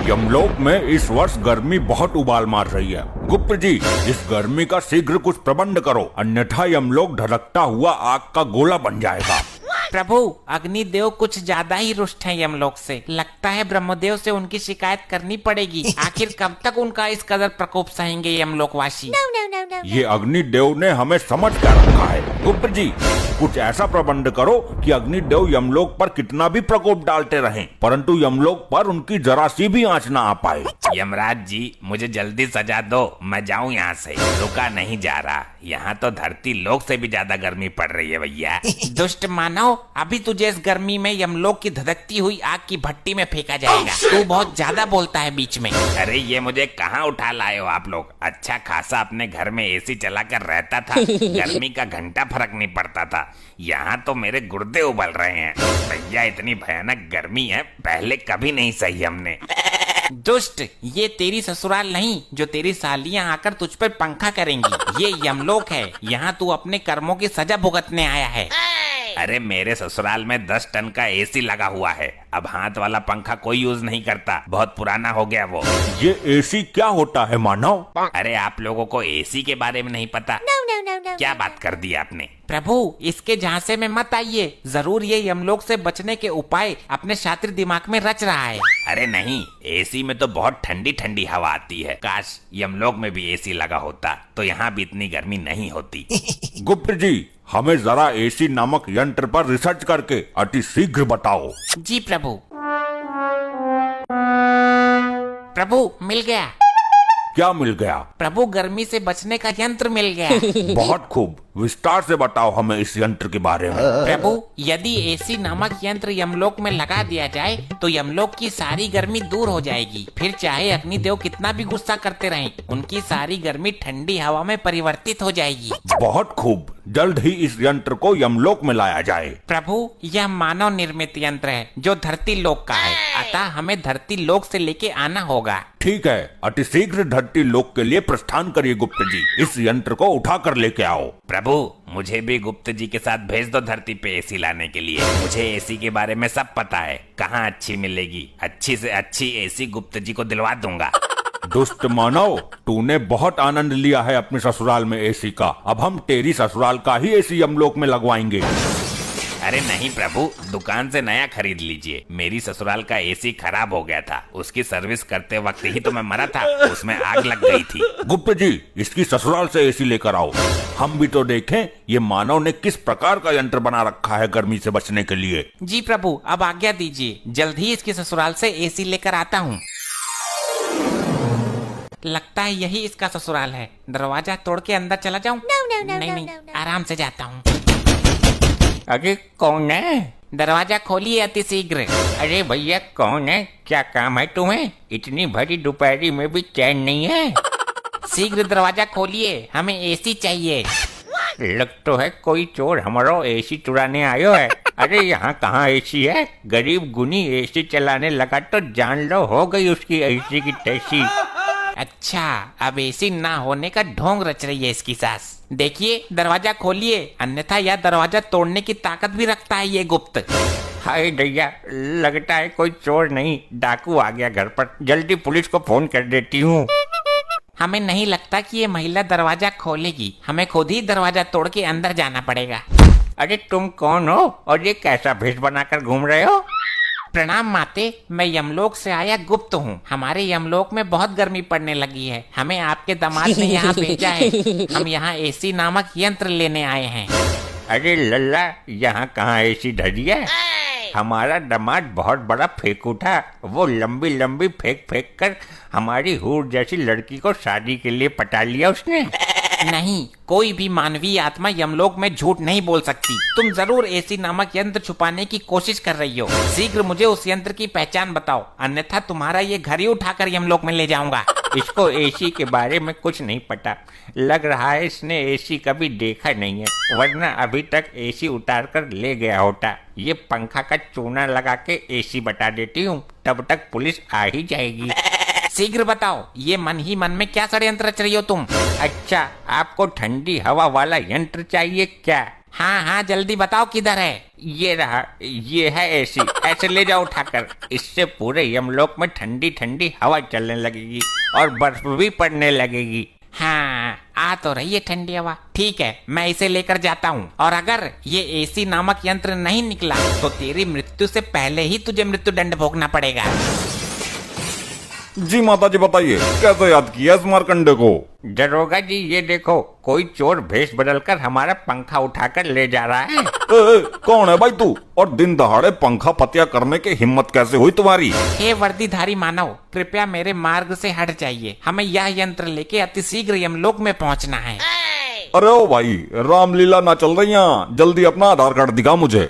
यमलोक में इस वर्ष गर्मी बहुत उबाल मार रही है। गुप्त जी, इस गर्मी का शीघ्र कुछ प्रबंध करो, अन्यथा यमलोक धड़कता हुआ आग का गोला बन जाएगा। प्रभु, अग्निदेव कुछ ज्यादा ही रुष्ट हैं यमलोक से। लगता है ब्रह्मदेव से उनकी शिकायत करनी पड़ेगी। आखिर कब तक उनका इस कदर प्रकोप सहेंगे यमलोकवासी? ये अग्निदेव ने हमें समझ कर रखा है। गुप्त जी, कुछ ऐसा प्रबंध करो कि अग्निदेव यमलोक पर कितना भी प्रकोप डालते रहें, परंतु यमलोक पर उनकी जरा सी भी आंच न आ पाए। यमराज जी, मुझे जल्दी सजा दो, मैं जाऊं यहाँ से। रुका नहीं जा रहा, यहाँ तो धरती लोक से भी ज्यादा गर्मी पड़ रही है भैया। दुष्ट मानव, अभी तुझे इस गर्मी में यमलोक की धधकती हुई आग की भट्टी में फेंका जाएगा। तू बहुत ज्यादा बोलता है बीच में। अरे ये मुझे कहाँ उठा लाए हो आप लोग? अच्छा खासा अपने घर में एसी चला कर रहता था, गर्मी का घंटा फर्क नहीं पड़ता था। यहाँ तो मेरे गुर्दे उबल रहे हैं भैया, इतनी भयानक गर्मी है, पहले कभी नहीं सही हमने। दुष्ट, ये तेरी ससुराल नहीं जो तेरी सालियां आकर तुझ पर पंखा करेंगी। ये यमलोक है, यहाँ तू अपने कर्मों की सजा भुगतने आया है। अरे मेरे ससुराल में 10 टन का एसी लगा हुआ है। अब हाथ वाला पंखा कोई यूज नहीं करता, बहुत पुराना हो गया वो। ये एसी क्या होता है मानव? अरे आप लोगों को एसी के बारे में नहीं पता? क्या बात कर दी आपने? प्रभु, इसके झांसे में मत आइए। जरूर ये यमलोक से बचने के उपाय अपने शातिर दिमाग में रच रहा है। अरे नहीं, एसी में तो बहुत ठंडी ठंडी हवा आती है। काश यमलोक में भी एसी लगा होता तो यहाँ भी इतनी गर्मी नहीं होती। गुप्त जी, हमें जरा एसी नामक यंत्र पर रिसर्च करके अति शीघ्र बताओ। जी प्रभु। प्रभु, मिल गया। क्या मिल गया? प्रभु, गर्मी से बचने का यंत्र मिल गया। बहुत खूब, विस्तार से बताओ हमें इस यंत्र के बारे में। प्रभु, यदि एसी नामक यंत्र यमलोक में लगा दिया जाए तो यमलोक की सारी गर्मी दूर हो जाएगी। फिर चाहे अग्निदेव कितना भी गुस्सा करते रहें, उनकी सारी गर्मी ठंडी हवा में परिवर्तित हो जाएगी। बहुत खूब, जल्द ही इस यंत्र को यमलोक में लाया जाए। प्रभु, यह मानव निर्मित यंत्र है जो धरती लोक का है, अतः हमें धरती लोक से लेके आना होगा। ठीक है, अति शीघ्र धरती लोक के लिए प्रस्थान करिए गुप्त जी। इस यंत्र को उठा कर लेके आओ। प्रभु, मुझे भी गुप्त जी के साथ भेज दो धरती पे एसी लाने के लिए। मुझे एसी के बारे में सब पता है, कहाँ अच्छी मिलेगी। अच्छी से अच्छी एसी गुप्त जी को दिलवा दूंगा। दुष्ट मानव, तूने बहुत आनंद लिया है अपने ससुराल में एसी का। अब हम तेरी ससुराल का ही एसी यमलोक में लगवाएंगे। अरे नहीं प्रभु, दुकान से नया खरीद लीजिए। मेरी ससुराल का एसी खराब हो गया था, उसकी सर्विस करते वक्त ही तो मैं मरा था, उसमें आग लग गई थी। गुप्त जी, इसकी ससुराल से एसी लेकर आओ, हम भी तो देखें ये मानव ने किस प्रकार का यंत्र बना रखा है गर्मी से बचने के लिए। जी प्रभु, अब आज्ञा दीजिए, जल्द ही इसकी ससुराल से एसी लेकर आता हूँ। लगता है यही इसका ससुराल है। दरवाजा तोड़ के अंदर चला जाऊं? नहीं, आराम से जाता हूँ। अरे कौन है? दरवाजा खोलिए अति शीघ्र। अरे भैया कौन है? क्या काम है तुम्हें? इतनी भरी दोपहरी में भी चैन नहीं है? शीघ्र दरवाजा खोलिए, हमें एसी चाहिए। लग तो है कोई चोर हमारा एसी चुराने आयो है। अरे यहाँ कहाँ एसी है? गरीब गुनी एसी चलाने लगा तो जान लो हो गई उसकी एसी की तैसी। अच्छा, अब एसी ना होने का ढोंग रच रही है इसकी सास। देखिए, दरवाजा खोलिए, अन्यथा यह दरवाजा तोड़ने की ताकत भी रखता है ये गुप्त। हाय दैया, लगता है कोई चोर नहीं डाकू आ गया घर पर। जल्दी पुलिस को फोन कर देती हूँ। हमें नहीं लगता कि ये महिला दरवाजा खोलेगी, हमें खुद ही दरवाजा तोड़ के अंदर जाना पड़ेगा। अरे तुम कौन हो और ये कैसा भेष बनाकर घूम रहे हो? प्रणाम माते, मैं यमलोक से आया गुप्त हूँ। हमारे यमलोक में बहुत गर्मी पड़ने लगी है, हमें आपके दामाद ने यहाँ भेजा है। हम यहाँ एसी नामक यंत्र लेने आए हैं। अरे लल्ला, यहाँ कहाँ एसी धरी है? हमारा दामाद बहुत बड़ा फेंकू था, वो लंबी लंबी फेंक फेंक कर हमारी हूर जैसी लड़की को शादी के लिए पटा लिया उसने। नहीं, कोई भी मानवीय आत्मा यमलोक में झूठ नहीं बोल सकती। तुम जरूर एसी नामक यंत्र छुपाने की कोशिश कर रही हो। शीघ्र मुझे उस यंत्र की पहचान बताओ, अन्यथा तुम्हारा ये घर ही उठाकर यमलोक में ले जाऊंगा। इसको एसी के बारे में कुछ नहीं पता, लग रहा है इसने एसी कभी देखा नहीं है, वरना अभी तक एसी उतार कर ले गया होता। ये पंखा का चूना लगा के एसी बता देती हूँ, तब तक पुलिस आ ही जाएगी। शीघ्र बताओ, ये मन ही मन में क्या षड्यंत्र रच रही हो तुम? अच्छा, आपको ठंडी हवा वाला यंत्र चाहिए क्या? हाँ हाँ, जल्दी बताओ किधर है। ये रहा, ये है एसी। ऐसे ले जाओ उठाकर। इससे पूरे यमलोक में ठंडी ठंडी हवा चलने लगेगी और बर्फ भी पड़ने लगेगी। हाँ, आ तो रही है ठंडी हवा। ठीक है, मैं इसे लेकर जाता हूँ, और अगर ये एसी नामक यंत्र नहीं निकला तो तेरी मृत्यु से पहले ही तुझे मृत्यु दंड भोगना पड़ेगा। जी माता जी बताइए, कैसे याद किया इस मार्कंडे को? दरोगा जी, ये देखो, कोई चोर भेष बदलकर हमारा पंखा उठाकर ले जा रहा है। कौन है भाई तू, और दिन दहाड़े पंखा पतिया करने की हिम्मत कैसे हुई तुम्हारी? हे वर्दीधारी मानव, कृपया मेरे मार्ग से हट जाइए। हमें यह यंत्र लेके अतिशीघ्र यमलोक में पहुंचना है। अरे ओ भाई, रामलीला ना चल रही यहाँ, जल्दी अपना आधार कार्ड दिखा मुझे।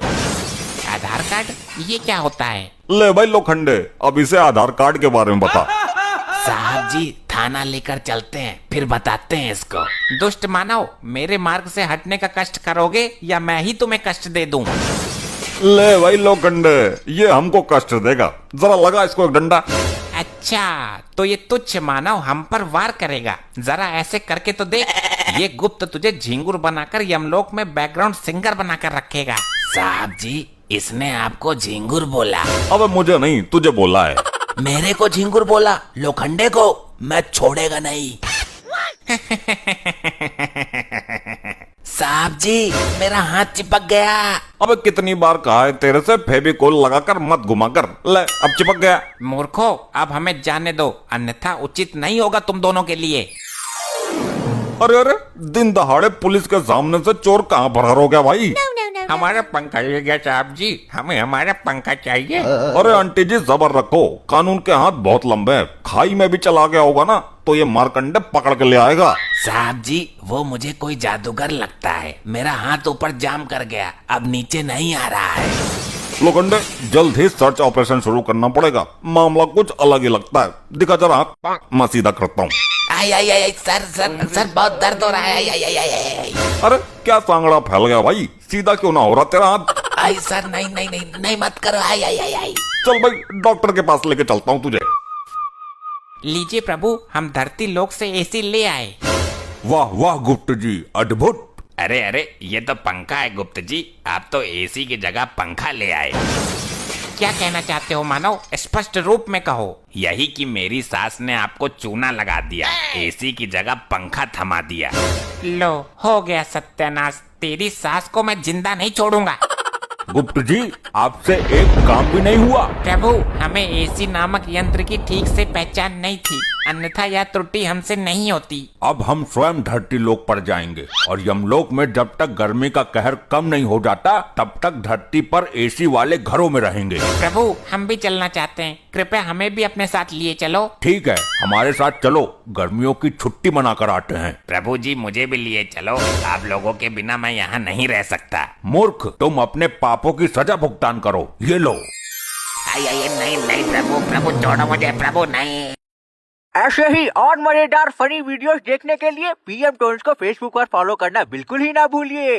आधार कार्ड? ये क्या होता है? ले भाई लोखंडे, अब इसे आधार कार्ड के बारे में बता। साहब जी, थाना लेकर चलते हैं, फिर बताते हैं इसको। दुष्ट मानव, मेरे मार्ग से हटने का कष्ट करोगे या मैं ही तुम्हें कष्ट दे दूं? ले भाई लोखंडे, ये हमको कष्ट देगा, जरा लगा इसको एक डंडा। अच्छा, तो ये तुच्छ मानव हम पर वार करेगा। जरा ऐसे करके तो देख। ये गुप्त तुझे झिंगुर बनाकर यमलोक में बैकग्राउंड सिंगर बनाकर रखेगा। साहब जी, इसने आपको झिंगुर बोला? अबे मुझे नहीं, तुझे बोला है। मेरे को झिंगुर बोला? लोखंडे को मैं छोड़ेगा नहीं। साहब जी, मेरा हाथ चिपक गया। अबे कितनी बार कहा है तेरे से, फेविकोल लगाकर मत घुमा कर। ले, अब चिपक गया। मूर्खो, अब हमें जाने दो, अन्यथा उचित नहीं होगा तुम दोनों के लिए। अरे अरे, दिन दहाड़े पुलिस के सामने से चोर कहाँ फरार हो गया भाई? हमारा पंखा ले गया साहब जी, हमें हमारा पंखा चाहिए। अरे आंटी जी, जबर रखो, कानून के हाथ बहुत लंबे हैं। खाई में भी चला गया होगा ना, तो ये मार्कंडे पकड़ के ले आएगा। साहब जी, वो मुझे कोई जादूगर लगता है। मेरा हाथ ऊपर जाम कर गया, अब नीचे नहीं आ रहा है। लोखंडे, जल्द ही सर्च ऑपरेशन शुरू करना पड़ेगा, मामला कुछ अलग ही लगता है। दिखा जरा हाथ, मैं सीधा करता हूँ। आई आई आई, सर बहुत दर्द हो रहा है। आई आई आई आई आई। अरे क्या सांगड़ा फैल गया भाई, सीधा क्यों ना हो रहा तेरा हाथ? आई सर, नहीं नहीं नहीं नहीं, मत करो। आई आई आई आई। चल भाई, डॉक्टर के पास लेके चलता हूँ तुझे। लीजिए प्रभु, हम धरती लोक से एसी ले आए। वाह वाह गुप्त जी, अद्भुत। अरे अरे, ये तो पंखा है गुप्त जी, आप तो एसी की जगह पंखा ले आए। क्या कहना चाहते हो मानव? स्पष्ट रूप में कहो। यही कि मेरी सास ने आपको चूना लगा दिया, एसी की जगह पंखा थमा दिया। लो, हो गया सत्यानाश। तेरी सास को मैं जिंदा नहीं छोड़ूंगा। गुप्त जी, आपसे एक काम भी नहीं हुआ। प्रभु, हमें एसी नामक यंत्र की ठीक से पहचान नहीं थी, अन्यथा यह त्रुटि हमसे नहीं होती। अब हम स्वयं धरती लोक पर जाएंगे, और यमलोक में जब तक गर्मी का कहर कम नहीं हो जाता, तब तक धरती पर एसी वाले घरों में रहेंगे। प्रभु, हम भी चलना चाहते हैं, कृपया हमें भी अपने साथ लिए चलो। ठीक है, हमारे साथ चलो, गर्मियों की छुट्टी मनाकर आते हैं। प्रभु जी, मुझे भी लिए चलो, आप लोगों के बिना मैं यहाँ नहीं रह सकता। मूर्ख, तुम अपने पापों की सजा भुगतान करो, ये लो। आई आई, नहीं नहीं प्रभु, प्रभु छोड़ो मुझे, प्रभु नहीं। ऐसे ही और मजेदार फनी वीडियोस देखने के लिए पीएम टोन्स को फेसबुक पर फॉलो करना बिल्कुल ही ना भूलिए।